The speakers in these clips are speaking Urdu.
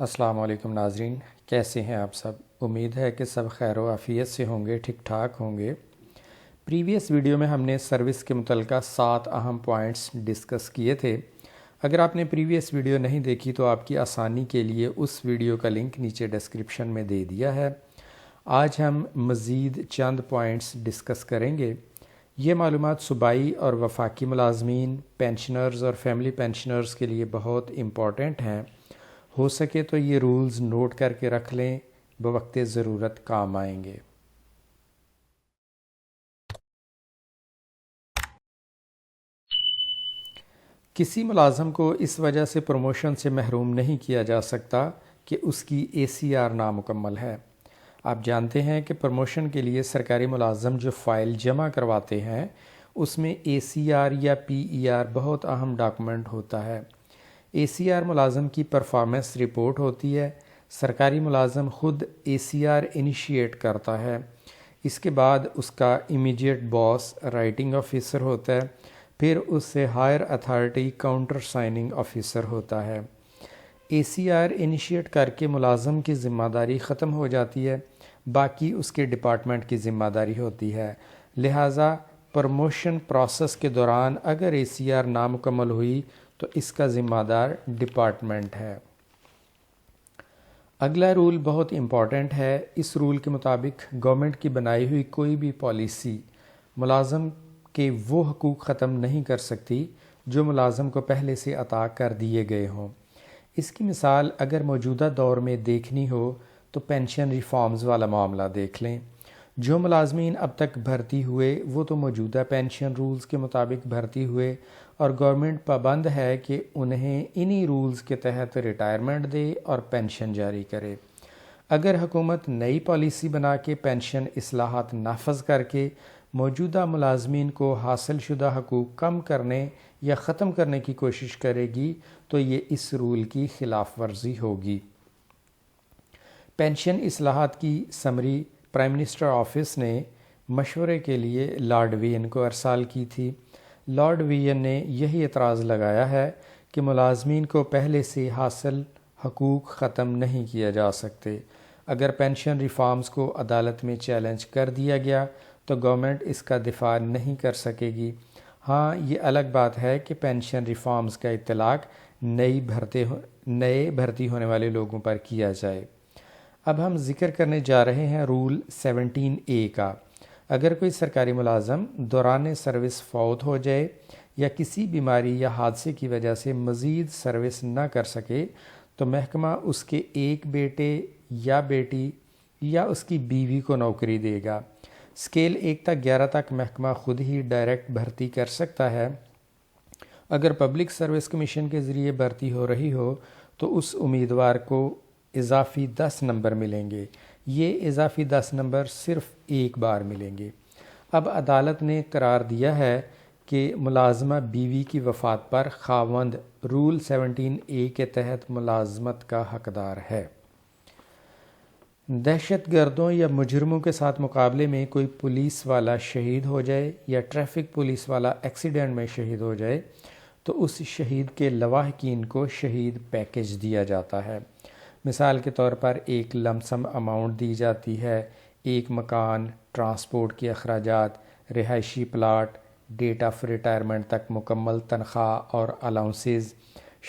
السلام علیکم ناظرین، کیسے ہیں آپ سب؟ امید ہے کہ سب خیر و عافیت سے ہوں گے، ٹھیک ٹھاک ہوں گے۔ پریویس ویڈیو میں ہم نے سروس کے متعلقہ 7 اہم پوائنٹس ڈسکس کیے تھے۔ اگر آپ نے پریویس ویڈیو نہیں دیکھی تو آپ کی آسانی کے لیے اس ویڈیو کا لنک نیچے ڈسکرپشن میں دے دیا ہے۔ آج ہم مزید چند پوائنٹس ڈسکس کریں گے۔ یہ معلومات صوبائی اور وفاقی ملازمین، پینشنرز اور فیملی پینشنرز کے لیے بہت امپورٹنٹ ہیں۔ ہو سکے تو یہ رولز نوٹ کر کے رکھ لیں، بوقت ضرورت کام آئیں گے۔ کسی ملازم کو اس وجہ سے پروموشن سے محروم نہیں کیا جا سکتا کہ اس کی ACR نامکمل ہے۔ آپ جانتے ہیں کہ پروموشن کے لیے سرکاری ملازم جو فائل جمع کرواتے ہیں اس میں ACR یا PER بہت اہم ڈاکومنٹ ہوتا ہے۔ ACR ملازم کی پرفارمنس رپورٹ ہوتی ہے۔ سرکاری ملازم خود ACR انیشیٹ کرتا ہے۔ اس کے بعد اس کا امیڈیٹ باس رائٹنگ آفیسر ہوتا ہے، پھر اس سے higher authority counter signing officer ہوتا ہے۔ ACR انیشیٹ کر کے ملازم کی ذمہ داری ختم ہو جاتی ہے، باقی اس کے ڈپارٹمنٹ کی ذمہ داری ہوتی ہے۔ لہٰذا پروموشن پروسیس کے دوران اگر ACR نامکمل ہوئی تو اس کا ذمہ دار ڈپارٹمنٹ ہے۔ اگلا رول بہت امپورٹنٹ ہے۔ اس رول کے مطابق گورنمنٹ کی بنائی ہوئی کوئی بھی پالیسی ملازم کے وہ حقوق ختم نہیں کر سکتی جو ملازم کو پہلے سے عطا کر دیے گئے ہوں۔ اس کی مثال اگر موجودہ دور میں دیکھنی ہو تو پینشن ریفارمز والا معاملہ دیکھ لیں۔ جو ملازمین اب تک بھرتی ہوئے وہ تو موجودہ پینشن رولز کے مطابق بھرتی ہوئے اور گورنمنٹ پابند ہے کہ انہیں انہی رولز کے تحت ریٹائرمنٹ دے اور پینشن جاری کرے۔ اگر حکومت نئی پالیسی بنا کے پینشن اصلاحات نافذ کر کے موجودہ ملازمین کو حاصل شدہ حقوق کم کرنے یا ختم کرنے کی کوشش کرے گی تو یہ اس رول کی خلاف ورزی ہوگی۔ پینشن اصلاحات کی سمری پرائم منسٹر آفس نے مشورے کے لیے لارڈ وین کو ارسال کی تھی۔ لارڈ وین نے یہی اعتراض لگایا ہے کہ ملازمین کو پہلے سے حاصل حقوق ختم نہیں کیا جا سکتے۔ اگر پینشن ریفارمز کو عدالت میں چیلنج کر دیا گیا تو گورنمنٹ اس کا دفاع نہیں کر سکے گی۔ ہاں، یہ الگ بات ہے کہ پینشن ریفارمز کا اطلاق نئے بھرتی ہونے والے لوگوں پر کیا جائے۔ اب ہم ذکر کرنے جا رہے ہیں رول 17A کا۔ اگر کوئی سرکاری ملازم دوران سروس فوت ہو جائے یا کسی بیماری یا حادثے کی وجہ سے مزید سروس نہ کر سکے تو محکمہ اس کے ایک بیٹے یا بیٹی یا اس کی بیوی کو نوکری دے گا۔ اسکیل 1 تک 11 تک محکمہ خود ہی ڈائریکٹ بھرتی کر سکتا ہے۔ اگر پبلک سروس کمیشن کے ذریعے بھرتی ہو رہی ہو تو اس امیدوار کو اضافی 10 نمبر ملیں گے۔ یہ اضافی 10 نمبر صرف ایک بار ملیں گے۔ اب عدالت نے قرار دیا ہے کہ ملازمہ بیوی کی وفات پر خاوند رول 17A کے تحت ملازمت کا حقدار ہے۔ دہشت گردوں یا مجرموں کے ساتھ مقابلے میں کوئی پولیس والا شہید ہو جائے یا ٹریفک پولیس والا ایکسیڈنٹ میں شہید ہو جائے تو اس شہید کے لواحقین کو شہید پیکج دیا جاتا ہے۔ مثال کے طور پر ایک لمسم اماؤنٹ دی جاتی ہے، ایک مکان، ٹرانسپورٹ کے اخراجات، رہائشی پلاٹ، ڈیٹ آف ریٹائرمنٹ تک مکمل تنخواہ اور الاؤنسز،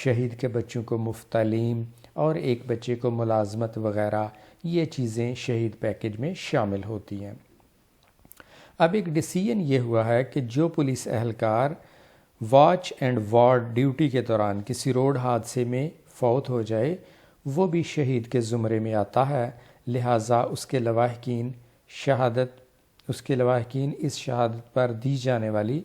شہید کے بچوں کو مفت تعلیم اور ایک بچے کو ملازمت وغیرہ، یہ چیزیں شہید پیکج میں شامل ہوتی ہیں۔ اب ایک ڈیسیژن یہ ہوا ہے کہ جو پولیس اہلکار واچ اینڈ وارڈ ڈیوٹی کے دوران کسی روڈ حادثے میں فوت ہو جائے وہ بھی شہید کے زمرے میں آتا ہے، لہٰذا اس کے لواحقین اس شہادت پر دی جانے والی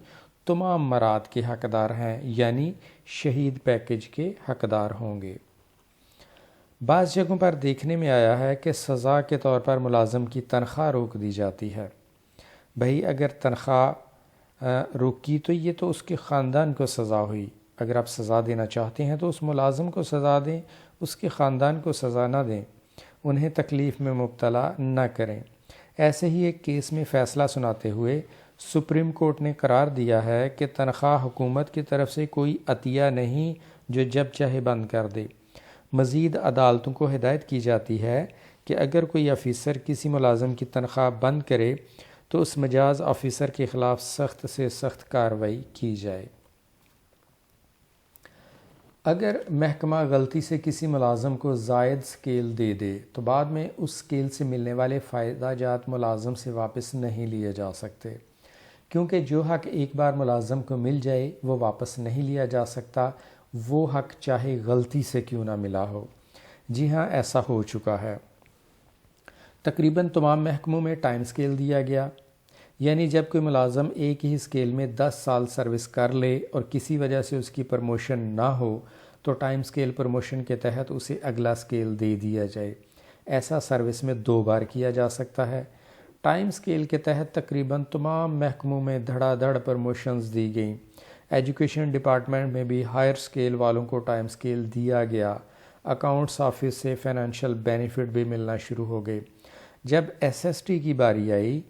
تمام مراد کے حقدار ہیں، یعنی شہید پیکج کے حقدار ہوں گے۔ بعض جگہوں پر دیکھنے میں آیا ہے کہ سزا کے طور پر ملازم کی تنخواہ روک دی جاتی ہے۔ بھئی اگر تنخواہ روکی تو یہ تو اس کے خاندان کو سزا ہوئی۔ اگر آپ سزا دینا چاہتے ہیں تو اس ملازم کو سزا دیں، اس کے خاندان کو سزا نہ دیں، انہیں تکلیف میں مبتلا نہ کریں۔ ایسے ہی ایک کیس میں فیصلہ سناتے ہوئے سپریم کورٹ نے قرار دیا ہے کہ تنخواہ حکومت کی طرف سے کوئی عطیہ نہیں جو جب چاہے بند کر دے۔ مزید عدالتوں کو ہدایت کی جاتی ہے کہ اگر کوئی آفیسر کسی ملازم کی تنخواہ بند کرے تو اس مجاز آفیسر کے خلاف سخت سے سخت کارروائی کی جائے۔ اگر محکمہ غلطی سے کسی ملازم کو زائد سکیل دے دے تو بعد میں اس سکیل سے ملنے والے فائدہ جات ملازم سے واپس نہیں لیے جا سکتے، کیونکہ جو حق ایک بار ملازم کو مل جائے وہ واپس نہیں لیا جا سکتا، وہ حق چاہے غلطی سے کیوں نہ ملا ہو۔ جی ہاں، ایسا ہو چکا ہے۔ تقریباً تمام محکموں میں ٹائم سکیل دیا گیا، یعنی جب کوئی ملازم ایک ہی سکیل میں 10 سال سروس کر لے اور کسی وجہ سے اس کی پروموشن نہ ہو تو ٹائم سکیل پروموشن کے تحت اسے اگلا سکیل دے دیا جائے۔ ایسا سروس میں 2 بار کیا جا سکتا ہے۔ ٹائم سکیل کے تحت تقریباً تمام محکموں میں دھڑا دھڑ پروموشنز دی گئیں۔ ایجوکیشن ڈپارٹمنٹ میں بھی ہائر سکیل والوں کو ٹائم سکیل دیا گیا۔ اکاؤنٹس آفس سے فائنینشیل بینیفٹ بھی ملنا شروع ہو گئے۔ جب ایس ایس ٹی کی باری آئی،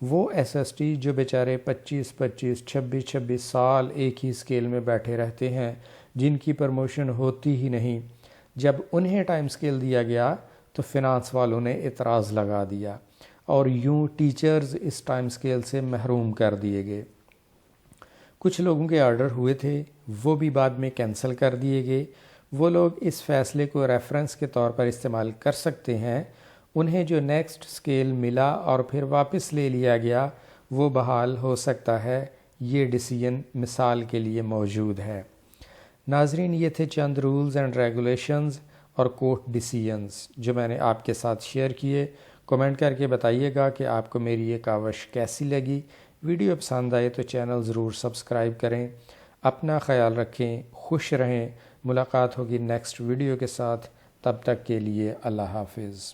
وہ ایس ایس ٹی جو بیچارے 26 سال ایک ہی سکیل میں بیٹھے رہتے ہیں، جن کی پروموشن ہوتی ہی نہیں، جب انہیں ٹائم سکیل دیا گیا تو فنانس والوں نے اعتراض لگا دیا اور یوں ٹیچرز اس ٹائم سکیل سے محروم کر دیے گئے۔ کچھ لوگوں کے آرڈر ہوئے تھے، وہ بھی بعد میں کینسل کر دیے گئے۔ وہ لوگ اس فیصلے کو ریفرنس کے طور پر استعمال کر سکتے ہیں۔ انہیں جو نیکسٹ سکیل ملا اور پھر واپس لے لیا گیا وہ بحال ہو سکتا ہے۔ یہ ڈیسیژن مثال کے لیے موجود ہے۔ ناظرین، یہ تھے چند رولز اینڈ ریگولیشنز اور کورٹ ڈیسیژنز جو میں نے آپ کے ساتھ شیئر کیے۔ کمنٹ کر کے بتائیے گا کہ آپ کو میری یہ کاوش کیسی لگی۔ ویڈیو پسند آئے تو چینل ضرور سبسکرائب کریں۔ اپنا خیال رکھیں، خوش رہیں۔ ملاقات ہوگی نیکسٹ ویڈیو کے ساتھ، تب تک کے لیے اللہ حافظ۔